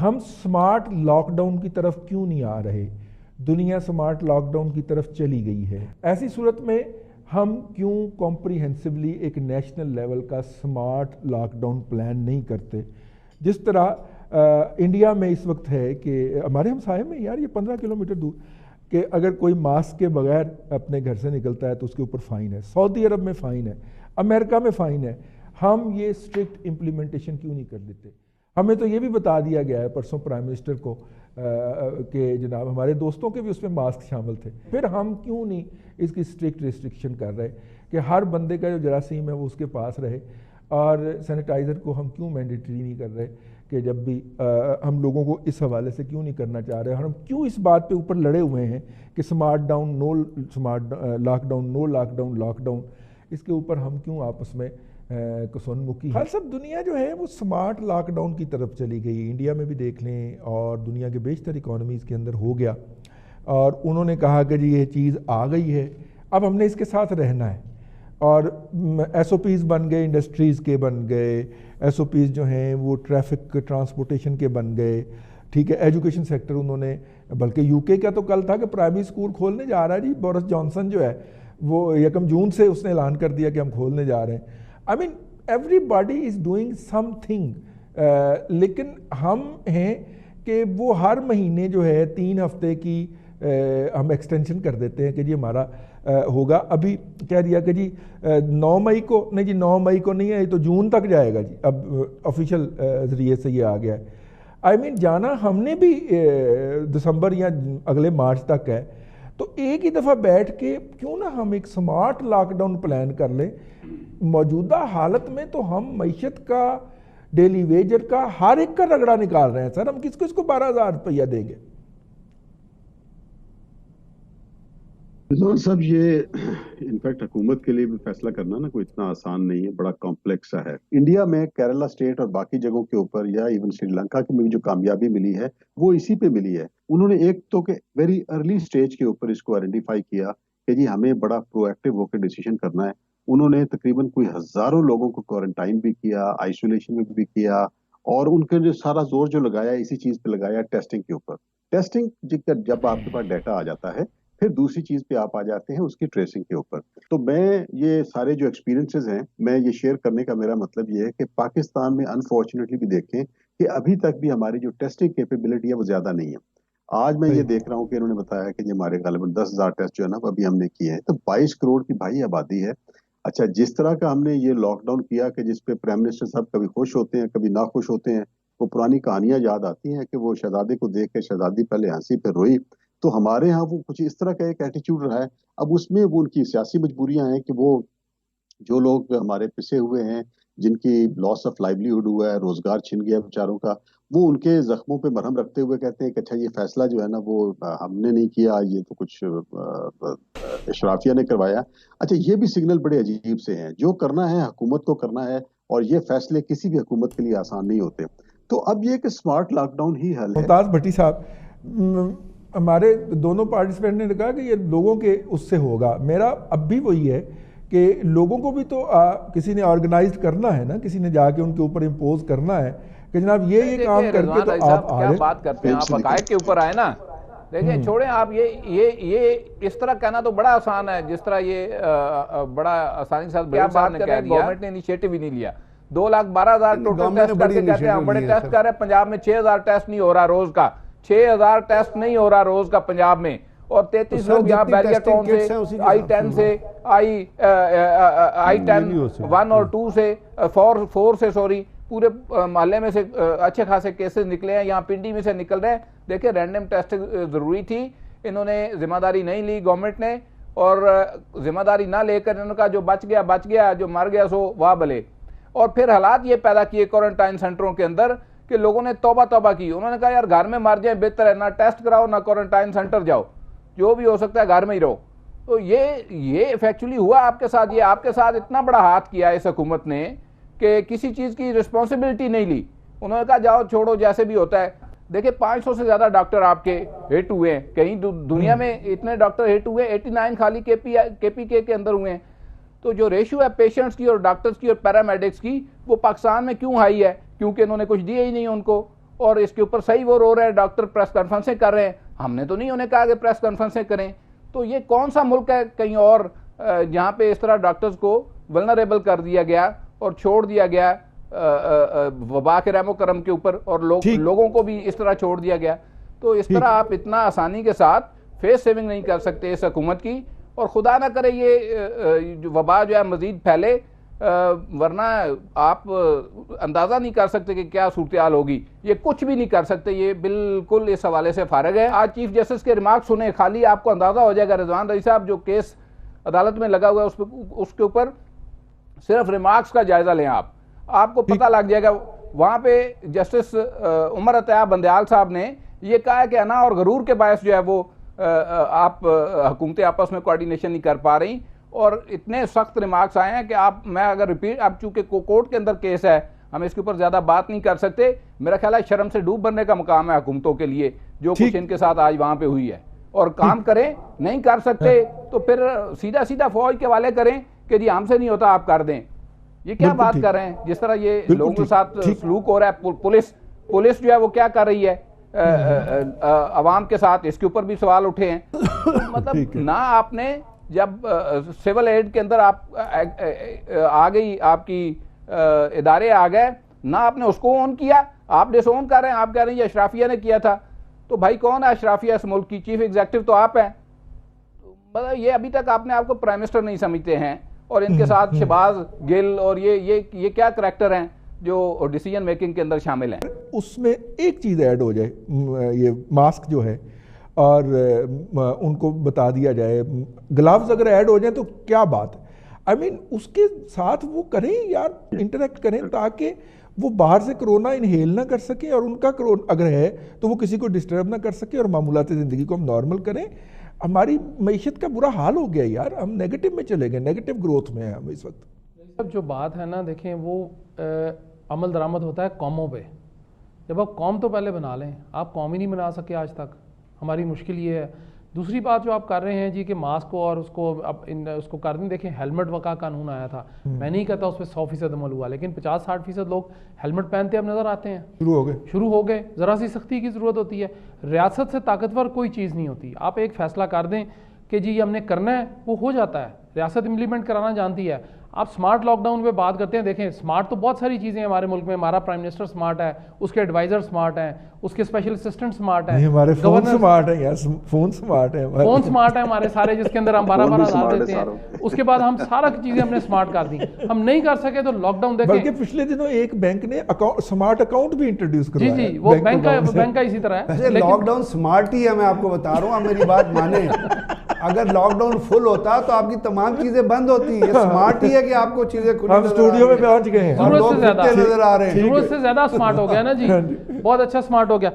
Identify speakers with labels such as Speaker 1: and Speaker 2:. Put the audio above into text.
Speaker 1: ہم smart lock down کی طرف کیوں نہیں آ رہے؟ دنیا سمارٹ لاک ڈاؤن کی طرف چلی گئی ہے. ایسی صورت میں ہم کیوں کمپریہنسولی ایک نیشنل لیول کا سمارٹ لاک ڈاؤن پلان نہیں کرتے؟ جس طرح انڈیا میں اس وقت ہے کہ ہمارے ہمسائے میں یار یہ 15 کلومیٹر دور کہ اگر کوئی ماسک کے بغیر اپنے گھر سے نکلتا ہے تو اس کے اوپر فائن ہے. سعودی عرب میں فائن ہے, امریکہ میں فائن ہے. ہم یہ اسٹرکٹ امپلیمنٹیشن کیوں نہیں کر دیتے؟ ہمیں تو یہ بھی بتا دیا گیا ہے پرسوں پرائم منسٹر کو کہ جناب ہمارے دوستوں کے بھی اس میں ماسک شامل تھے. پھر ہم کیوں نہیں اس کی اسٹرکٹ ریسٹرکشن کر رہے کہ ہر بندے کا جو جراثیم ہے وہ اس کے پاس رہے؟ اور سینیٹائزر کو ہم کیوں مینڈیٹری نہیں کر رہے کہ جب بھی ہم لوگوں کو اس حوالے سے کیوں نہیں کرنا چاہ رہے؟ اور ہم کیوں اس بات پہ اوپر لڑے ہوئے ہیں کہ سمارٹ ڈاؤن نو سمارٹ لاک ڈاؤن نو لاک ڈاؤن لاک ڈاؤن؟ اس کے اوپر ہم کیوں آپس میں کسون مکی؟ ہر سب دنیا جو ہے وہ سمارٹ لاک ڈاؤن کی طرف چلی گئی. انڈیا میں بھی دیکھ لیں اور دنیا کے بیشتر اکانومیز کے اندر ہو گیا, اور انہوں نے کہا کہ جی یہ چیز آ گئی ہے, اب ہم نے اس کے ساتھ رہنا ہے. اور ایس او پیز بن گئے, انڈسٹریز کے بن گئے, ایس او پیز جو ہیں وہ ٹریفک ٹرانسپورٹیشن کے بن گئے, ٹھیک ہے. ایجوکیشن سیکٹر انہوں نے, بلکہ یو کے کا تو کل تھا کہ پرائمری اسکول کھولنے جا رہا ہے جی بورس جانسن جو ہے وہ 1 جون سے اس نے اعلان کر دیا کہ ہم کھولنے جا رہے ہیں. I mean everybody is doing something, لیکن ہم ہیں کہ وہ ہر مہینے جو ہے 3 ہفتے کی ہم ایکسٹینشن کر دیتے ہیں کہ جی ہمارا ہوگا. ابھی کہہ دیا کہ جی 9 مئی کو, نہیں جی 9 مئی کو نہیں ہے, تو جون تک جائے گا جی. اب آفیشیل ذریعے سے یہ آ گیا ہے. آئی مین جانا ہم نے بھی دسمبر یا اگلے مارچ تک ہے. تو ایک ہی دفعہ بیٹھ کے کیوں نہ ہم ایک سمارٹ لاک ڈاؤن پلان کر لیں. موجودہ حالت میں تو ہم معیشت کا, ڈیلی ویجر کا, ہر ایک کا رگڑا نکال رہے ہیں سر. ہم کس کو 12,000 روپیہ دیں گے؟
Speaker 2: رضوان صاحب یہ انفیکٹ حکومت کے لیے بھی فیصلہ کرنا نا کوئی اتنا آسان نہیں ہے, بڑا کمپلیکس ہے. انڈیا میں کیرلا اسٹیٹ اور باقی جگہوں کے اوپر یا ایون سری لنکا میں بھی جو کامیابی ملی ہے وہ اسی پہ ملی ہے. انہوں نے ایک تو کہ ویری ارلی سٹیج کے اوپر اس کو آئیڈینٹیفائی کیا کہ جی ہمیں بڑا پرو ایکٹیو ہو کے ڈیسیژن کرنا ہے. انہوں نے تقریباً کوئی ہزاروں لوگوں کو کوارنٹائن بھی کیا, آئسولیشن میں بھی کیا, اور ان کے جو سارا زور جو لگایا اسی چیز پہ لگایا ٹیسٹنگ کے اوپر. ٹیسٹنگ جب آپ کے پاس ڈیٹا آ جاتا ہے پھر دوسری چیز پہ آپ آ جاتے ہیں اس کی ٹریسنگ کے اوپر. تو میں یہ سارے جو ایکسپیرینسز ہیں میں یہ شیئر کرنے کا میرا مطلب یہ ہے کہ پاکستان میں انفارچونیٹلی بھی دیکھیں کہ ابھی تک بھی ہماری جو ٹیسٹنگ کیپیبلٹی ہے وہ زیادہ نہیں ہے. آج میں یہ دیکھ رہا ہوں کہ انہوں نے بتایا کہ ہمارے غالباً 10,000 ٹیسٹ جو ہے نا ابھی ہم نے کیے ہیں. تو 22 کروڑ کی بھائی آبادی ہے. اچھا, جس طرح کا ہم نے یہ لاک ڈاؤن کیا کہ جس پہ پرائم منسٹر صاحب کبھی خوش ہوتے ہیں کبھی ناخوش ہوتے ہیں, وہ پرانی کہانیاں یاد آتی ہیں کہ وہ شہزادے کو دیکھ کے شہزادی پہلے ہنسی پھر روئی. تو ہمارے ہاں وہ کچھ اس طرح کا ایک ایٹیچیوڈ رہا ہے. اب اس میں وہ ان کی سیاسی مجبوریاں ہیں کہ وہ جو لوگ ہمارے پسے ہوئے ہیں, جن کی لاس آف لائیولیہڈ ہوا ہے, روزگار چھن گیا بیچاروں کا, وہ ان کے زخموں پہ مرہم رکھتے ہوئے کہتے ہیں کہ اچھا یہ فیصلہ جو ہے نا وہ ہم نے نہیں کیا, یہ تو کچھ اشرافیہ نے کروایا. اچھا, یہ بھی سگنل بڑے عجیب سے ہیں. جو کرنا ہے حکومت کو کرنا ہے, اور یہ فیصلے کسی بھی حکومت کے لیے آسان نہیں ہوتے. تو اب یہ کہ اسمارٹ لاک ڈاؤن ہی حل ہے.
Speaker 1: ممتاز بھٹی صاحب, ہمارے دونوں پارٹیسپینٹ نے کہا کہ یہ لوگوں کے اس سے ہوگا. میرا اب بھی وہی ہے کہ لوگوں کو بھی تو کسی نے آرگنائزڈ کرنا ہے نا, کسی نے جا کے ان کے اوپر امپوز کرنا ہے کہ جناب یہ کام کر کے تو آپ
Speaker 3: کیا بات کرتے ہیں, آپ حقائق کے اوپر آئے نا. دیکھیں چھوڑیں آپ, یہ اس طرح کہنا تو بڑا آسان ہے جس طرح یہ بڑا آسانی سے بات کر رہے ہیں. گورنمنٹ نے انیشیٹو ہی نہیں لیا. 2,12,000 ٹوٹل ٹیسٹ کر کے کہتے ہیں بڑے ٹیسٹ کر رہے ہیں. پنجاب میں 6,000 ٹیسٹ نہیں ہو رہا روز کا, 6,000 ٹیسٹ نہیں ہو رہا روز کا پنجاب میں. اور 33 لوگ یہاں بیریا ٹاؤن سے, I-10 سے, I-10 1 اور 2 سے, 4 سے سوری, پورے محلے میں سے اچھے خاصے کیسز نکلے ہیں. یہاں پنڈی میں سے نکل رہے ہیں. دیکھیں رینڈم ٹیسٹ ضروری تھی, انہوں نے ذمہ داری نہیں لی گورنمنٹ نے, اور ذمہ داری نہ لے کر انہوں نے کہا جو بچ گیا, جو مر گیا سو واہ بلے. اور پھر حالات یہ پیدا کیے کوارنٹائن سینٹروں کے اندر کہ لوگوں نے توبہ کی. انہوں نے کہا یار گھر میں مر جائیں بہتر ہے, نہ ٹیسٹ کراؤ نہ کوارنٹائن سینٹر جاؤ, جو بھی ہو سکتا ہے گھر میں ہی رہو. تو یہ فیکچولی ہوا آپ کے ساتھ. یہ آپ کے ساتھ اتنا بڑا ہاتھ کیا اس حکومت نے کہ کسی چیز کی رسپانسبلٹی نہیں لی. انہوں نے کہا جاؤ چھوڑو جیسے بھی ہوتا ہے. دیکھیں 500 سے زیادہ ڈاکٹر آپ کے ہٹ ہوئے ہیں. کہیں دنیا میں اتنے ڈاکٹر ہٹ ہوئے, 89 خالی کے پی کے اندر ہوئے ہیں. تو جو ریشو ہے پیشنٹس کی اور ڈاکٹرز کی اور پیرامیڈکس کی وہ پاکستان میں کیوں ہائی ہے؟ کیونکہ انہوں نے کچھ دیا ہی نہیں ان کو. اور اس کے اوپر صحیح وہ رو رہے ہیں, ڈاکٹر پریس کانفرنسیں کر رہے ہیں, ہم نے تو نہیں انہیں کہا کہ پریس کانفرنسیں کریں. تو یہ کون سا ملک ہے کہیں اور جہاں پہ اس طرح ڈاکٹرز کو ولنریبل کر دیا گیا اور چھوڑ دیا گیا وبا کے رحم و کرم کے اوپر, اور لوگوں کو بھی اس طرح چھوڑ دیا گیا. تو اس طرح آپ اتنا آسانی کے ساتھ فیس سیونگ نہیں کر سکتے اس حکومت کی, اور خدا نہ کرے یہ وبا جو ہے مزید پھیلے, ورنہ آپ اندازہ نہیں کر سکتے کہ کیا صورتحال ہوگی. یہ کچھ بھی نہیں کر سکتے, یہ بالکل اس حوالے سے فارغ ہے. آج چیف جسٹس کے ریمارک سنیں, خالی آپ کو اندازہ ہو جائے گا رضوان رضی صاحب جو کیس عدالت میں لگا ہوا ہے اس کے اوپر صرف ریمارکس کا جائزہ لیں آپ کو پتہ لگ جائے گا. وہاں پہ جسٹس عمر عطیہ بندیال صاحب نے یہ کہا ہے کہ انا اور غرور کے باعث جو ہے وہ آپ حکومتیں آپس میں کوارڈینیشن نہیں کر پا رہی, اور اتنے سخت ریمارکس آئے ہیں کہ میں اگر ریپیٹ, اب چونکہ کورٹ کے اندر کیس ہے ہم اس کے اوپر زیادہ بات نہیں کر سکتے. میرا خیال ہے شرم سے ڈوب بننے کا مقام ہے حکومتوں کے لیے جو کچھ ان کے ساتھ آج وہاں پہ ہوئی ہے. اور کام کریں, نہیں کر سکتے تو پھر سیدھا فوج کے حوالے کریں کہ جی ہم سے نہیں ہوتا آپ کر دیں. یہ کیا بات کر رہے ہیں؟ جس طرح یہ لوگوں کے ساتھ سلوک ہو رہا ہے, پولیس جو ہے وہ کیا کر رہی ہے عوام کے ساتھ, اس کے اوپر بھی سوال اٹھے ہیں. مطلب نہ آپ نے جب سول ایڈ کے اندر آپ آ گئی, آپ کی ادارے آ گئے, نہ آپ نے اس کو اون کیا, آپ ڈس اون کر رہے ہیں, آپ کہہ رہے ہیں یہ اشرافیہ نے کیا تھا. تو بھائی کون ہے اشرافیہ اس ملک کی؟ چیف ایگزیکٹو تو آپ ہیں. مطلب یہ ابھی تک آپ نے آپ کو پرائم منسٹر نہیں سمجھتے ہیں, اور ان کے ساتھ شہباز گل اور یہ کیا کریکٹر ہیں جو ڈیسیجن میکنگ کے اندر شامل ہیں.
Speaker 1: اس میں ایک چیز ایڈ ہو جائے, یہ ماسک جو ہے, اور ان کو بتا دیا جائے, گلوز اگر ایڈ ہو جائیں تو کیا بات ہے. آئی مین اس کے ساتھ وہ کریں یار, انٹریکٹ کریں تاکہ وہ باہر سے کرونا انہیل نہ کر سکیں, اور ان کا کرونا اگر ہے تو وہ کسی کو ڈسٹرب نہ کر سکے, اور معمولات زندگی کو ہم نارمل کریں. ہماری معیشت کا برا حال ہو گیا یار, ہم نیگیٹو میں چلے گئے, نیگیٹو گروتھ میں ہیں ہم اس وقت.
Speaker 4: جو بات ہے نا, دیکھیں وہ عمل درآمد ہوتا ہے قوموں پہ. جب آپ قوم تو پہلے بنا لیں, آپ قوم ہی نہیں بنا سکے آج تک, ہماری مشکل یہ ہے. دوسری بات جو آپ کر رہے ہیں جی کہ ماسک کو اور اس کو کر دیں, دیکھیں ہیلمٹ کا قانون آیا تھا, میں نہیں کہتا اس پہ 100% عمل ہوا, لیکن 50-60% لوگ ہیلمٹ پہنتے اب نظر آتے ہیں. شروع ہو گئے. ذرا سی سختی کی ضرورت ہوتی ہے. ریاست سے طاقتور کوئی چیز نہیں ہوتی. آپ ایک فیصلہ کر دیں کہ جی یہ ہم نے کرنا ہے, وہ ہو جاتا ہے. ریاست امپلیمنٹ کرانا جانتی ہے. آپ سمارٹ لاک ڈاؤن پہ بات کرتے ہیں, دیکھیں سمارٹ تو بہت ساری چیزیں ہیں ہمارے ملک میں. ہمارا پرائم منسٹر سمارٹ ہے, اس کے ایڈوائزر سمارٹ ہیں, اس کے اسپیشل اسسٹنٹ سمارٹ ہیں,
Speaker 1: ہمارے فون سمارٹ ہیں یار, فون سمارٹ ہیں,
Speaker 4: فون سمارٹ ہے ہمارے سارے, جس کے اندر ہم 12,000 دیتے ہیں. اس کے بعد ہم سارا چیزیں ہم نے سمارٹ کر دی. ہم نہیں کر سکے تو لاک ڈاؤن دیکھیں.
Speaker 1: بلکہ پچھلے دنوں ایک بینک نے سمارٹ اکاؤنٹ بھی انٹروڈیوس کروایا.
Speaker 4: جی وہ بینک کا اسی طرح ہے.
Speaker 5: لاک ڈاؤن سمارٹ ہی ہے, میں آپ کو بتا رہا ہوں, آپ میری بات مانیں. اگر لاک ڈاؤن فل ہوتا تو آپ کی تمام چیزیں بند ہوتی. یہ سمارٹ ہی ہے کہ آپ کو چیزیں کھلی
Speaker 1: ہم اسٹوڈیو میں پہنچ گئے ہیں,
Speaker 4: ضرورت سے زیادہ سمارٹ ہو گیا نا جی, بہت اچھا سمارٹ ہو گیا.